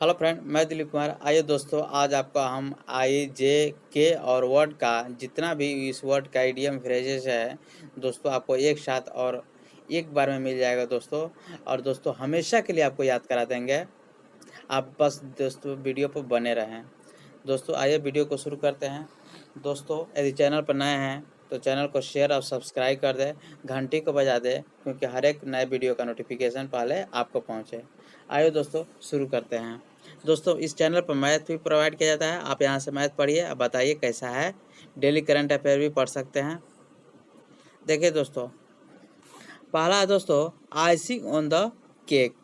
Hello friend, मैं दिलीप कुमार। आइए दोस्तों, आज आपको हम आई जे के और वर्ड का जितना भी इस वर्ड का इडियम फ्रेजेस है दोस्तों, आपको एक साथ और एक बार में मिल जाएगा दोस्तों। और दोस्तों हमेशा के लिए आपको याद करा देंगे। आप बस दोस्तों वीडियो पर बने रहें। दोस्तों आइए वीडियो को शुरू करते हैं। दोस्तों यदि चैनल पर नए हैं तो चैनल को शेयर और सब्सक्राइब कर दें, घंटी को बजा दें, क्योंकि हर एक नए वीडियो का नोटिफिकेशन पहले आपको पहुंचे। आइए दोस्तों शुरू करते हैं। दोस्तों इस चैनल पर मैथ भी प्रोवाइड किया जाता है। आप यहां से मैथ पढ़िए, अब बताइए कैसा है। डेली करंट अफेयर भी पढ़ सकते हैं। देखिए दोस्तों, पहला है दोस्तों आइसिंग ऑन द केक।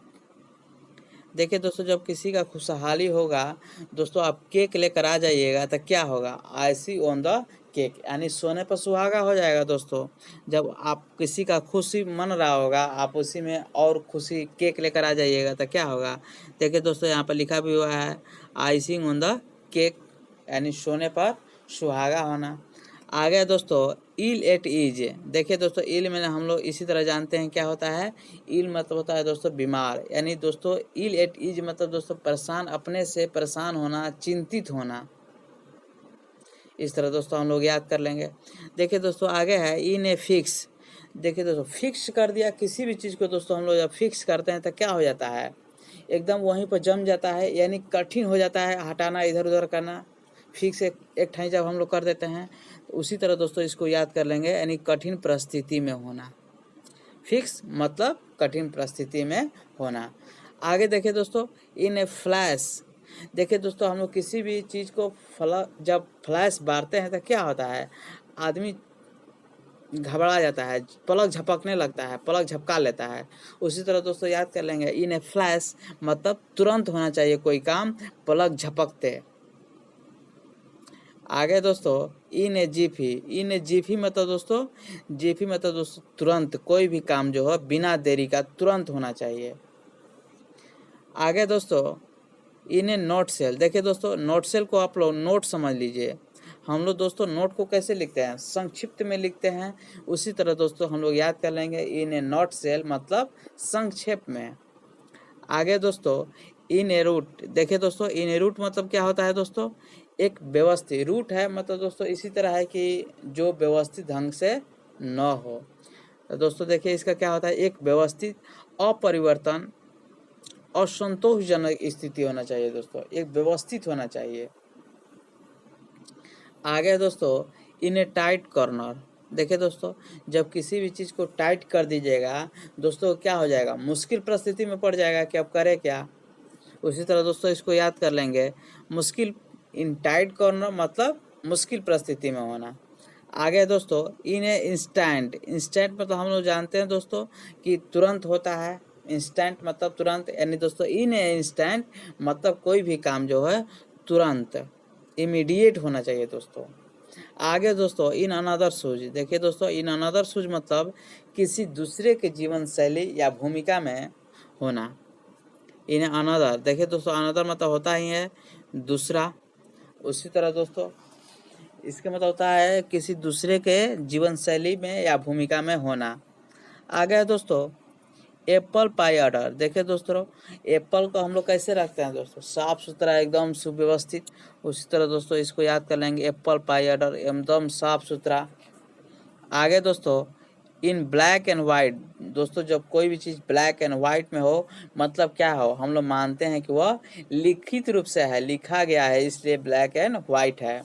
देखिए दोस्तों, जब किसी का खुशहाली होगा दोस्तों, आप केक लेकर आ जाइएगा तो क्या होगा, आइसिंग ऑन द केक, यानी सोने पर सुहागा हो जाएगा दोस्तों। जब आप किसी का खुशी मन रहा होगा, आप उसी में और खुशी केक लेकर आ जाइएगा तो क्या होगा। देखिए दोस्तों, यहाँ पर लिखा भी हुआ है आइसिंग ऑन द केक, यानी सोने पर सुहागा होना। आगे दोस्तों इल एट ईज। देखिए दोस्तों, इल में हम लोग इसी तरह जानते हैं क्या होता है। इल मतलब होता है दोस्तों बीमार, यानी दोस्तों इल एट ईज मतलब दोस्तों परेशान, अपने से परेशान होना, चिंतित होना। इस तरह दोस्तों हम लोग याद कर लेंगे। देखिए दोस्तों आगे है इन ए फिक्स। देखिए दोस्तों, फिक्स कर दिया किसी भी चीज़ को दोस्तों, हम लोग जब फिक्स करते हैं तो क्या हो जाता है, एकदम वहीं पर जम जाता है, यानी कठिन हो जाता है हटाना, इधर उधर करना। फिक्स एक ठाई जब हम लोग कर देते हैं तो उसी तरह दोस्तों इसको याद कर लेंगे, यानी कठिन परिस्थिति में होना। फिक्स मतलब कठिन परिस्थिति में होना। आगे देखिए दोस्तों इन ए फ्लैश। देखिए दोस्तों, हम लोग किसी भी चीज़ को जब फ्लैश मारते हैं तो क्या होता है, आदमी घबरा जाता है, पलक झपकने लगता है, पलक झपका लेता है। उसी तरह दोस्तों याद कर लेंगे इन ए फ्लैश मतलब तुरंत होना चाहिए कोई काम, पलक झपकते। आगे दोस्तों इन ए जिफी। इन ए जिफी मतलब दोस्तों, जिफी मतलब दोस्तों तुरंत, कोई भी काम जो है बिना देरी का तुरंत होना चाहिए। आगे दोस्तों इन ए नोट सेल। देखिए दोस्तों, नोट सेल को आप लोग नोट समझ लीजिए। हम लोग दोस्तों नोट को कैसे लिखते हैं, संक्षिप्त में लिखते हैं। उसी तरह दोस्तों हम लोग याद कर लेंगे इन ए नोट सेल मतलब संक्षेप में। आगे दोस्तों इन ए रूट। देखिए दोस्तों, इन ए रूट मतलब क्या होता है दोस्तों, एक व्यवस्थित रूट है, मतलब दोस्तों इसी तरह है कि जो व्यवस्थित ढंग से न हो। तो दोस्तों देखिए इसका क्या होता है, एक व्यवस्थित, अपरिवर्तन और संतोषजनक स्थिति होना चाहिए दोस्तों, एक व्यवस्थित होना चाहिए। आगे दोस्तों इन ए टाइट कॉर्नर। देखिए दोस्तों, जब किसी भी चीज़ को टाइट कर दीजिएगा दोस्तों, क्या हो जाएगा, मुश्किल परिस्थिति में पड़ जाएगा कि अब करें क्या। उसी तरह दोस्तों इसको याद कर लेंगे, मुश्किल, इन टाइट कॉर्नर मतलब मुश्किल परिस्थिति में होना। आगे दोस्तों इन ए इंस्टेंट। इंस्टेंट मतलब हम लोग जानते हैं दोस्तों कि तुरंत होता है, इंस्टेंट मतलब तुरंत, यानी दोस्तों इन ए इंस्टेंट मतलब कोई भी काम जो है तुरंत, इमीडिएट होना चाहिए दोस्तों। आगे दोस्तों इन अनदर शूज। देखिए दोस्तों, इन अनदर शूज मतलब किसी दूसरे के जीवन शैली या भूमिका में होना। इन अनदर, देखिए दोस्तों अनदर मतलब होता ही है दूसरा। उसी तरह दोस्तों इसका मतलब होता है किसी दूसरे के जीवन शैली में या भूमिका में होना। आगे है दोस्तों एप्पल पाई ऑर्डर। देखिए दोस्तों, एप्पल को हम लोग कैसे रखते हैं दोस्तों, साफ सुथरा, एकदम सुव्यवस्थित। उसी तरह दोस्तों इसको याद कर लेंगे, एप्पल पाई ऑर्डर एकदम साफ सुथरा। आगे दोस्तों इन ब्लैक एंड वाइट। दोस्तों जब कोई भी चीज़ ब्लैक एंड वाइट में हो मतलब क्या हो, हम लोग मानते हैं कि वह लिखित रूप से है, लिखा गया है, इसलिए ब्लैक एंड वाइट है।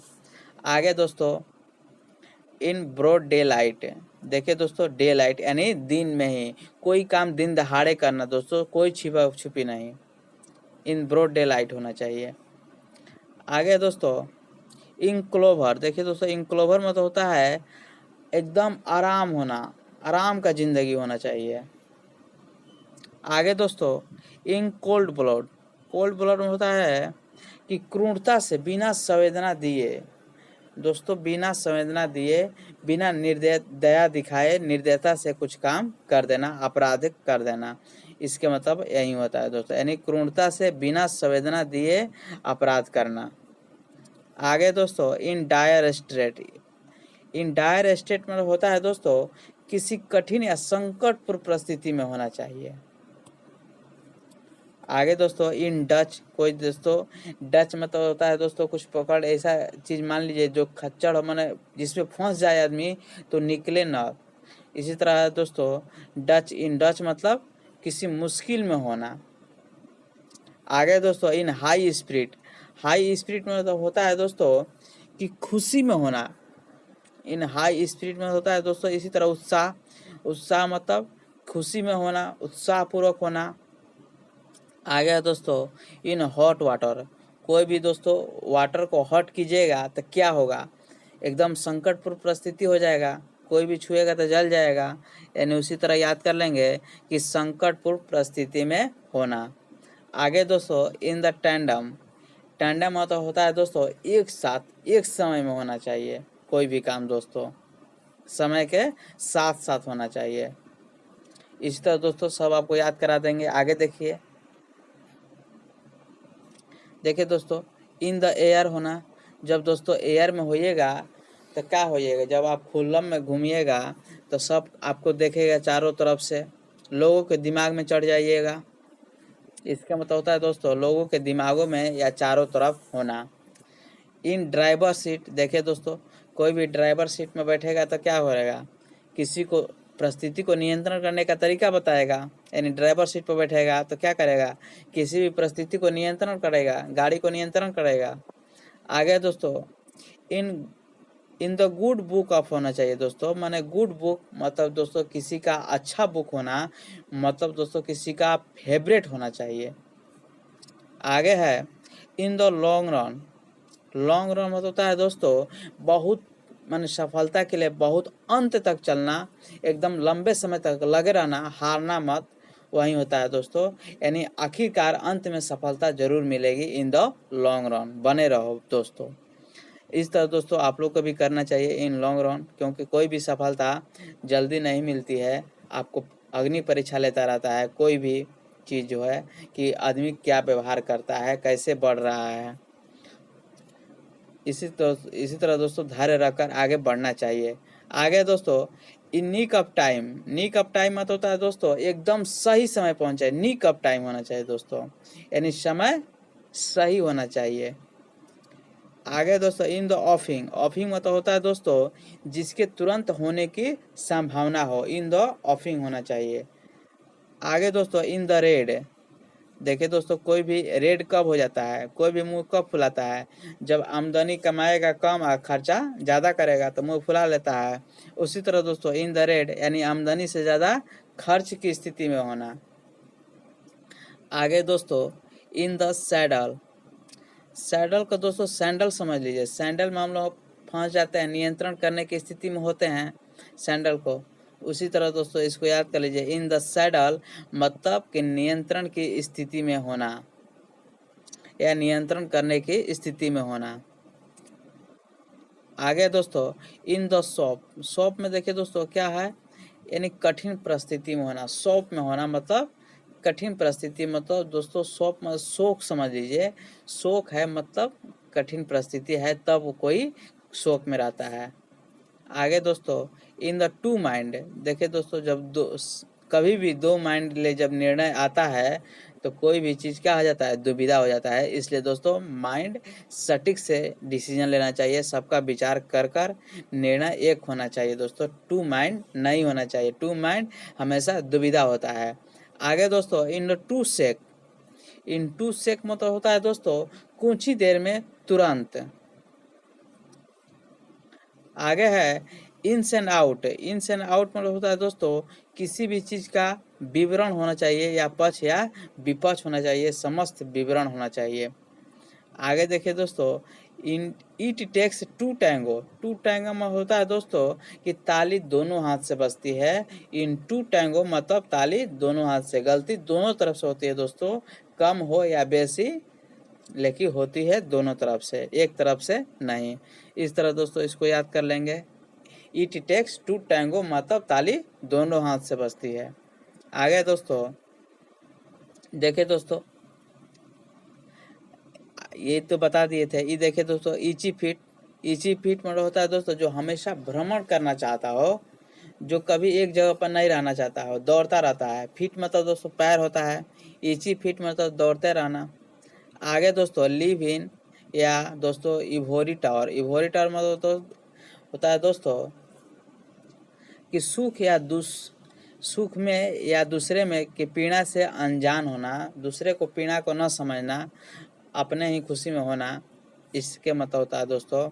आगे दोस्तों इन ब्रॉड डे लाइट। देखिए दोस्तों डे लाइट यानी दिन में ही कोई काम दिन दहाड़े करना दोस्तों, कोई छिपा छुपी नहीं, इन ब्रॉड डे लाइट होना चाहिए। आगे दोस्तों इंक्लोवर। देखिए दोस्तों इंक्लोवर मतलब होता है एकदम आराम होना, आराम का जिंदगी होना चाहिए। आगे दोस्तों in cold blood. Cold blood में होता है कि क्रूरता से बिना संवेदना दिए, दोस्तों बिना संवेदना दिए, बिना निर्दय दया दिखाए निर्दयता से कुछ काम कर देना, आपराधिक कर देना, इसके मतलब यही होता है दोस्तों, यानी क्रूरता से बिना संवेदना दिए अपराध करना। आगे दोस्तों in dire straight. In dire state में होता है दोस्तों किसी कठिन या संकटपूर्ण परिस्थिति में होना चाहिए। आगे दोस्तों इन डच, कोई दोस्तों डच मतलब होता है दोस्तों कुछ पकड़, ऐसा चीज़ मान लीजिए जो खच्चड़ हो, माने जिसमें फंस जाए आदमी तो निकले ना। इसी तरह है दोस्तों डच, इन डच मतलब किसी मुश्किल में होना। आगे दोस्तों इन हाई स्पिरिट, हाई स्पिरिट में मतलब होता है दोस्तों कि खुशी में होना। इन हाई स्पिरिट में होता है दोस्तों इसी तरह उत्साह, उत्साह मतलब खुशी में होना, उत्साह पूर्वक होना। आ गया दोस्तों इन हॉट वाटर, कोई भी दोस्तों वाटर को हॉट कीजिएगा तो क्या होगा, एकदम संकटपूर्ण परिस्थिति हो जाएगा, कोई भी छुएगा तो जल जाएगा। यानी उसी तरह याद कर लेंगे कि संकटपूर्ण परिस्थिति में होना। आगे दोस्तों इन द टैंडम, टैंडम मतलब होता है दोस्तों एक साथ एक समय में होना चाहिए, कोई भी काम दोस्तों समय के साथ साथ होना चाहिए। इसी तरह दोस्तों सब आपको याद करा देंगे। आगे देखिए, देखिए दोस्तों इन द एयर होना, जब दोस्तों एयर में होइएगा तो क्या होइएगा, जब आप खुल्लम में घूमिएगा तो सब आपको देखेगा चारों तरफ से, लोगों के दिमाग में चढ़ जाइएगा। इसका मतलब होता है दोस्तों लोगों के दिमागों में या चारों तरफ होना। इन ड्राइवर सीट, देखिए दोस्तों कोई भी ड्राइवर सीट में बैठेगा तो क्या होएगा, किसी को परिस्थिति को नियंत्रण करने का तरीका बताएगा। यानी ड्राइवर सीट पर बैठेगा तो क्या करेगा, किसी भी परिस्थिति को नियंत्रण करेगा, गाड़ी को नियंत्रण करेगा। आगे दोस्तों in in the good book of होना चाहिए दोस्तों, माने गुड बुक मतलब दोस्तों किसी का अच्छा बुक होना, मतलब दोस्तों किसी का फेवरेट होना चाहिए। आगे है in the long run, long run मतलब होता है दोस्तों बहुत माने सफलता के लिए बहुत अंत तक चलना, एकदम लंबे समय तक लगे रहना, हारना मत, वही होता है दोस्तों। यानी आखिरकार अंत में सफलता जरूर मिलेगी, इन द लॉन्ग रन बने रहो दोस्तों। इस तरह दोस्तों आप लोग को भी करना चाहिए इन लॉन्ग रन, क्योंकि कोई भी सफलता जल्दी नहीं मिलती है, आपको अग्नि परीक्षा लेता रहता है कोई भी चीज़ जो है कि आदमी क्या व्यवहार करता है, कैसे बढ़ रहा है। इसी तरह दोस्तों धैर्य रखकर आगे बढ़ना चाहिए। आगे दोस्तों इन नीक ऑफ टाइम, नीक ऑफ टाइम मत होता है दोस्तों एकदम सही समय पहुंचे, नीक ऑफ टाइम होना चाहिए दोस्तों, यानी समय सही होना चाहिए। आगे दोस्तों इन द ऑफिंग, ऑफिंग मतलब होता है दोस्तों जिसके तुरंत होने की संभावना हो, इन द ऑफिंग होना चाहिए। आगे दोस्तों इन द रेड, देखिए दोस्तों कोई भी रेड कब हो जाता है, कोई भी मुंह कब फुलाता है, जब आमदनी कमाएगा कम और खर्चा ज़्यादा करेगा तो मुंह फुला लेता है। उसी तरह दोस्तों इन द रेड यानी आमदनी से ज़्यादा खर्च की स्थिति में होना। आगे दोस्तों इन द सैडल, सैडल को दोस्तों सैंडल समझ लीजिए, सैंडल में हम लोग फंस जाते हैं, नियंत्रण करने की स्थिति में होते हैं सैंडल को। उसी तरह दोस्तों इसको याद कर लीजिए, इन द सैडल मतलब कि नियंत्रण की स्थिति में होना या नियंत्रण करने की स्थिति में होना। आगे दोस्तों इन द शॉप, शॉप में देखिए दोस्तों क्या है, यानी कठिन परिस्थिति में होना, शॉप में होना मतलब कठिन परिस्थिति, मतलब दोस्तों शॉप में शोक समझ लीजिए, शोक है मतलब कठिन परिस्थिति है तब कोई शोक में रहता है। आगे दोस्तों इन द टू माइंड, देखिए दोस्तों जब कभी भी दो माइंड ले जब निर्णय आता है तो कोई भी चीज़ क्या हो जाता है, दुविधा हो जाता है। इसलिए दोस्तों माइंड सटीक से डिसीजन लेना चाहिए, सबका विचार कर कर निर्णय एक होना चाहिए दोस्तों, टू माइंड नहीं होना चाहिए, टू माइंड हमेशा दुविधा होता है। आगे दोस्तों इन टू सेक, इन टू सेक मतलब होता है दोस्तों कुछ ही देर में, तुरंत। आगे है ins and out, ins and out मतलब होता है दोस्तों किसी भी चीज़ का विवरण होना चाहिए या पक्ष या विपक्ष होना चाहिए, समस्त विवरण होना चाहिए। आगे देखिए दोस्तों in it takes to tango, to tango में होता है दोस्तों कि ताली दोनों हाथ से बजती है, इन टू टैंगो मतलब ताली दोनों हाथ से, गलती दोनों तरफ से होती है दोस्तों, कम हो या बेसी लेकिन होती है दोनों तरफ से, एक तरफ से नहीं। इस तरह दोस्तों इसको याद कर लेंगे, इट टेक्स टू टैंगो मतलब ताली दोनों हाथ से बजती है। आगे दोस्तों देखिए दोस्तों ये तो बता दिए थे, ये देखिए दोस्तों इची फिट, इची फिट मतलब होता है दोस्तों जो हमेशा भ्रमण करना चाहता हो, जो कभी एक जगह पर नहीं रहना चाहता हो, दौड़ता रहता है। फिट मतलब दोस्तों पैर होता है, इची फिट मतलब दौड़ते रहना। आगे दोस्तों लिव इन या दोस्तों इवोरी टावर। इवोरी टावर मतलब तो होता है दोस्तों कि सुख में या दूसरे में की पीड़ा से अनजान होना, दूसरे को पीड़ा को न समझना, अपने ही खुशी में होना, इसके मतलब होता है दोस्तों।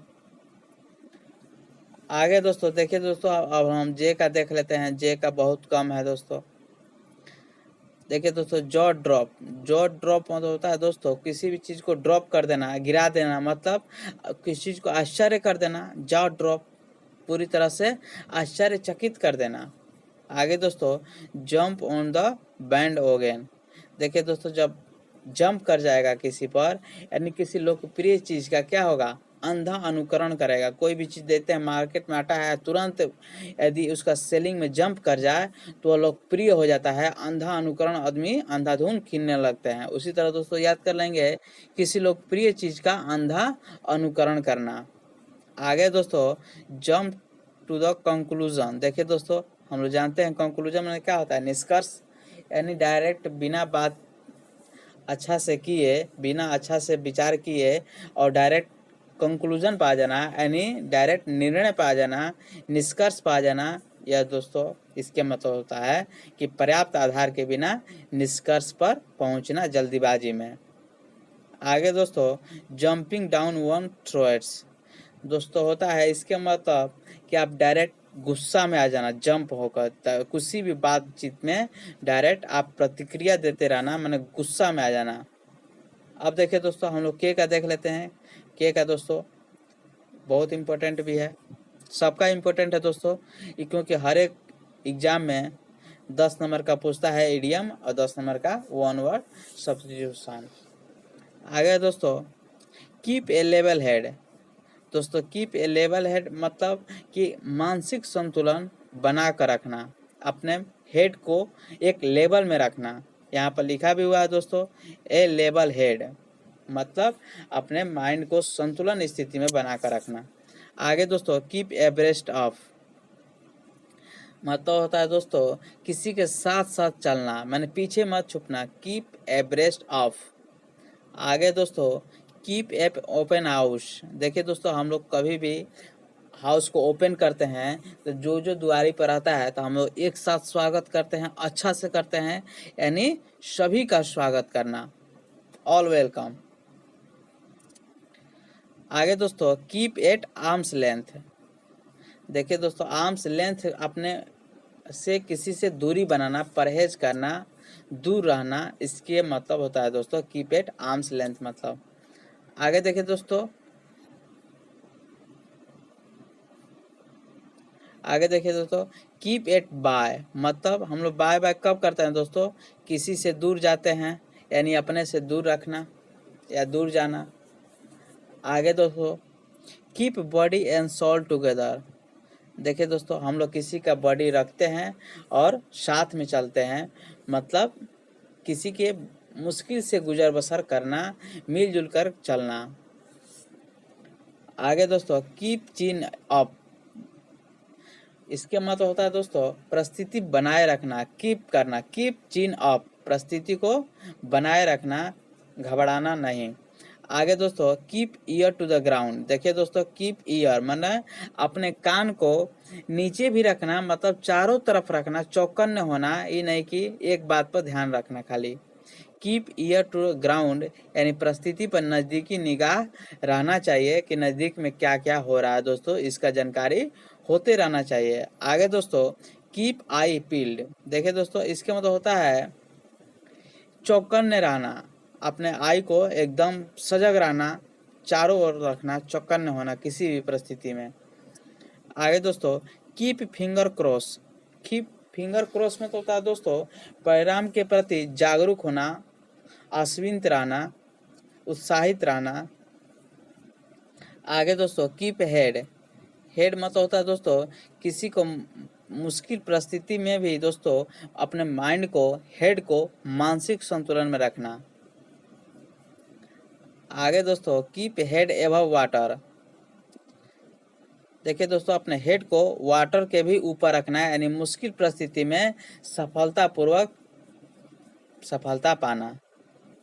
आगे दोस्तों देखिए दोस्तों, अब हम जे का देख लेते हैं। जे का बहुत कम है दोस्तों। देखिए दोस्तों जॉ ड्रॉप। जॉ ड्रॉप मतलब होता है दोस्तों किसी भी चीज़ को ड्रॉप कर देना, गिरा देना, मतलब किसी चीज़ को आश्चर्य कर देना। जॉ ड्रॉप पूरी तरह से आश्चर्यचकित कर देना। आगे दोस्तों जंप ऑन द बैंड ओगेन। देखिए दोस्तों जब जंप कर जाएगा किसी पर, यानी किसी लोकप्रिय चीज़ का क्या होगा, अंधा अनुकरण करेगा। कोई भी चीज़ देते हैं, मार्केट में आता है, तुरंत यदि उसका सेलिंग में जंप कर जाए तो वह लोकप्रिय हो जाता है। अंधा अनुकरण, आदमी अंधाधुन कीनने लगते हैं। उसी तरह दोस्तों याद कर लेंगे किसी लोकप्रिय चीज़ का अंधा अनुकरण करना। आगे दोस्तों जंप टू द कंक्लूजन। देखिए दोस्तों हम लोग जानते हैं कंक्लूजन में क्या होता है, निष्कर्ष, यानी डायरेक्ट बिना बात अच्छा से किए, बिना अच्छा से विचार किए और डायरेक्ट कंक्लूजन पा जाना, यानी डायरेक्ट निर्णय पा जाना, निष्कर्ष पा जाना। यह दोस्तों इसके मतलब होता है कि पर्याप्त आधार के बिना निष्कर्ष पर पहुंचना जल्दीबाजी में। आगे दोस्तों जंपिंग डाउन वन थ्रोट्स। दोस्तों होता है इसके मतलब कि आप डायरेक्ट गुस्सा में आ जाना, जंप होकर किसी भी बातचीत में डायरेक्ट आप प्रतिक्रिया देते रहना, माने गुस्सा में आ जाना। अब देखिए दोस्तों हम लोग के का देख लेते हैं। के का दोस्तों बहुत इम्पोर्टेंट भी है, सबका इम्पोर्टेंट है दोस्तों, क्योंकि हर एक एग्जाम में 10 नंबर का पूछता है इडियम और 10 नंबर का वन वर्ड सब्स्टिट्यूशन। आगे दोस्तों कीप ए लेवल हेड। दोस्तों कीप ए लेवल हेड मतलब कि मानसिक संतुलन बना कर रखना, अपने हेड को एक लेवल में रखना। यहाँ पर लिखा भी हुआ है दोस्तों ए लेवल हेड, मतलब अपने माइंड को संतुलन स्थिति में बना कर रखना। आगे दोस्तों कीप एब्रेस्ट ऑफ मतलब होता है दोस्तों किसी के साथ साथ चलना, मैंने पीछे मत छुपना, कीप एब्रेस्ट ऑफ। आगे दोस्तों कीप एप ओपन हाउस। देखिए दोस्तों हम लोग कभी भी हाउस को ओपन करते हैं तो जो जो दुआरी पर आता है तो हम लोग एक साथ स्वागत करते हैं, अच्छा से करते हैं, यानी सभी का स्वागत करना, ऑल वेलकम। आगे दोस्तों कीप एट आर्म्स लेंथ। देखिए दोस्तों आर्म्स लेंथ अपने से किसी से दूरी बनाना, परहेज करना, दूर रहना, इसके मतलब होता है दोस्तों कीप एट आर्म्स लेंथ मतलब। आगे देखिए दोस्तों, आगे देखिए दोस्तों कीप एट बाय मतलब हम लोग बाय बाय कब करते हैं दोस्तों, किसी से दूर जाते हैं, यानी अपने से दूर रखना या दूर जाना। आगे दोस्तों keep body and soul together. देखिए दोस्तों हम लोग किसी का बॉडी रखते हैं और साथ में चलते हैं, मतलब किसी के मुश्किल से गुजर बसर करना, मिलजुल कर चलना। आगे दोस्तों कीप चिन अप, इसके मतलब होता है दोस्तों परिस्थिति बनाए रखना, कीप करना, कीप चिन अप, परिस्थिति को बनाए रखना, घबराना नहीं। आगे दोस्तों keep ear to the ground. देखिए दोस्तों कीप ईयर माने अपने कान को नीचे भी रखना, मतलब चारों तरफ रखना, चौकन्ने होना, ये नहीं कि एक बात पर ध्यान रखना खाली। कीप ईयर टू ग्राउंड यानी परिस्थिति पर नज़दीकी निगाह रहना चाहिए कि नज़दीक में क्या क्या हो रहा है दोस्तों, इसका जानकारी होते रहना चाहिए। आगे दोस्तों कीप आई पील्ड। देखिए दोस्तों इसके मतलब होता है चौकन्ने रहना, अपने आई को एकदम सजग रहना, चारों ओर रखना, चौकन्ने होना किसी भी परिस्थिति में। आगे दोस्तों keep finger cross. Keep finger cross में तो होता है दोस्तों परिणाम के प्रति जागरूक होना, आश्वस्त रहना, उत्साहित रहना। आगे दोस्तों कीप हेड। हेड मतलब होता है दोस्तों किसी को मुश्किल परिस्थिति में भी दोस्तों अपने माइंड को, हेड को मानसिक संतुलन में रखना। आगे दोस्तों कीप हेड एबव वाटर। देखिए दोस्तों अपने हेड को वाटर के भी ऊपर रखना है, यानी मुश्किल परिस्थिति में सफलतापूर्वक सफलता पाना,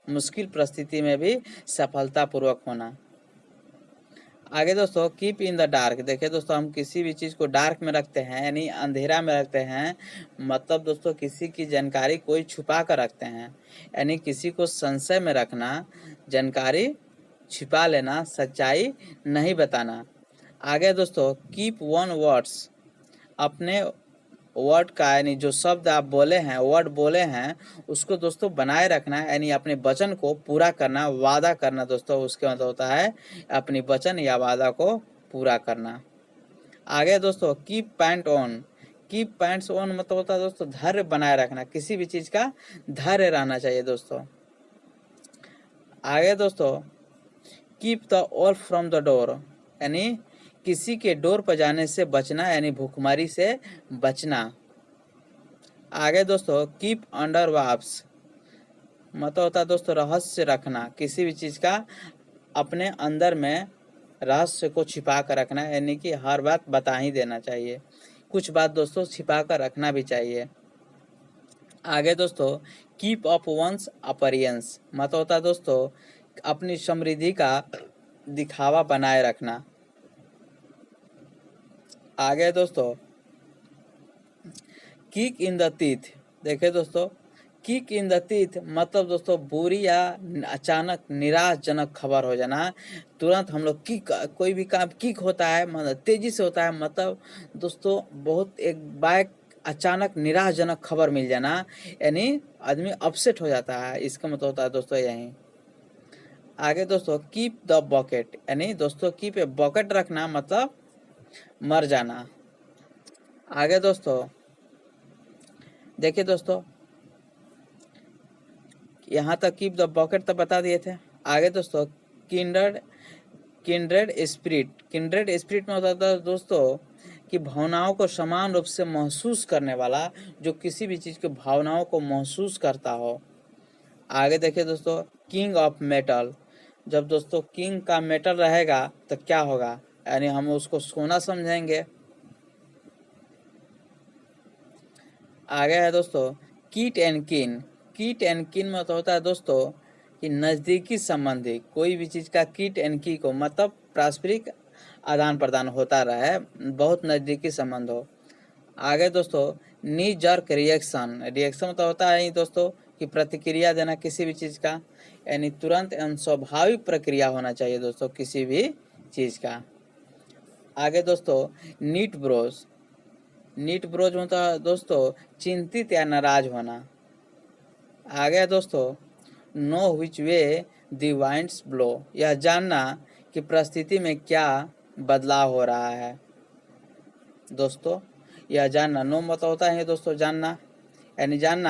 मुश्किल परिस्थिति में भी सफलतापूर्वक होना। आगे दोस्तों कीप इन द डार्क। देखिए दोस्तों, हम किसी भी चीज़ को डार्क में रखते हैं यानी अंधेरा में रखते हैं, मतलब दोस्तों किसी की जानकारी कोई छुपा कर रखते हैं, यानी किसी को संशय में रखना, जानकारी छिपा लेना, सच्चाई नहीं बताना। आगे दोस्तों कीप वन वर्ड्स, अपने वर्ड का यानी जो शब्द आप बोले हैं, वर्ड बोले हैं, उसको दोस्तों बनाए रखना है, यानी अपने वचन को पूरा करना, वादा करना दोस्तों, उसके मतलब होता है अपनी वचन या वादा को पूरा करना। आगे दोस्तों keep pant on. Keep pants on मतलब होता है दोस्तों धैर्य बनाए रखना, किसी भी चीज़ का धैर्य रहना चाहिए दोस्तों। आगे दोस्तों keep the all from the door, यानी किसी के डोर पर जाने से बचना, यानी भूखमरी से बचना। आगे दोस्तों कीप अंडर वाप्स मतलब होता है दोस्तों रहस्य रखना, किसी भी चीज़ का अपने अंदर में रहस्य को छिपा कर रखना, यानी कि हर बात बता ही देना चाहिए, कुछ बात दोस्तों छिपा कर रखना भी चाहिए। आगे दोस्तों कीप अप वंस अपीयरेंस मतलब होता है दोस्तों अपनी समृद्धि का दिखावा बनाए रखना। आगे दोस्तों किक इन द टीथ। देखिए दोस्तों किक इन द टीथ मतलब दोस्तों बुरी या अचानक निराशजनक खबर हो जाना, तुरंत हम लोग किक, कोई भी काम किक होता है मतलब तेजी से होता है, मतलब दोस्तों बहुत एक बाइक अचानक निराशजनक खबर मिल जाना, यानी आदमी अपसेट हो जाता है, इसका मतलब होता है दोस्तों यही। आगे दोस्तों कीप द बकेट, यानी दोस्तों कीप ए बकेट रखना मतलब मर जाना। आगे दोस्तों देखिए दोस्तों यहाँ तक कीप द बकेट तो बता दिए थे। आगे दोस्तों kindred kindred spirit. Kindred spirit में होता है दोस्तों कि भावनाओं को समान रूप से महसूस करने वाला, जो किसी भी चीज़ की भावनाओं को महसूस करता हो। आगे देखिए दोस्तों किंग ऑफ मेटल, जब दोस्तों किंग का मेटल रहेगा तो क्या होगा, यानी हम उसको सोना समझेंगे। आगे है दोस्तों कीट एंड किन। कीट एंड किन में तो होता है दोस्तों कि नज़दीकी संबंधी, कोई भी चीज़ का कीट एंड की को मतलब पारस्परिक आदान प्रदान होता रहे, बहुत नज़दीकी संबंध हो। आगे दोस्तों नी जर्क रिएक्शन। रिएक्शन तो होता है ही दोस्तों कि प्रतिक्रिया देना किसी भी चीज़ का, यानी तुरंत एवं स्वाभाविक प्रक्रिया होना चाहिए दोस्तों किसी भी चीज़ का। आगे दोस्तों नीट ब्रोज। नीट ब्रोज होता है दोस्तों चिंतित या नाराज होना। आगे दोस्तों know which way the winds blow, यह जानना कि परिस्थिति में क्या बदलाव हो रहा है दोस्तों, यह जानना। नो मतलब होता है दोस्तों जानना, यानी जानना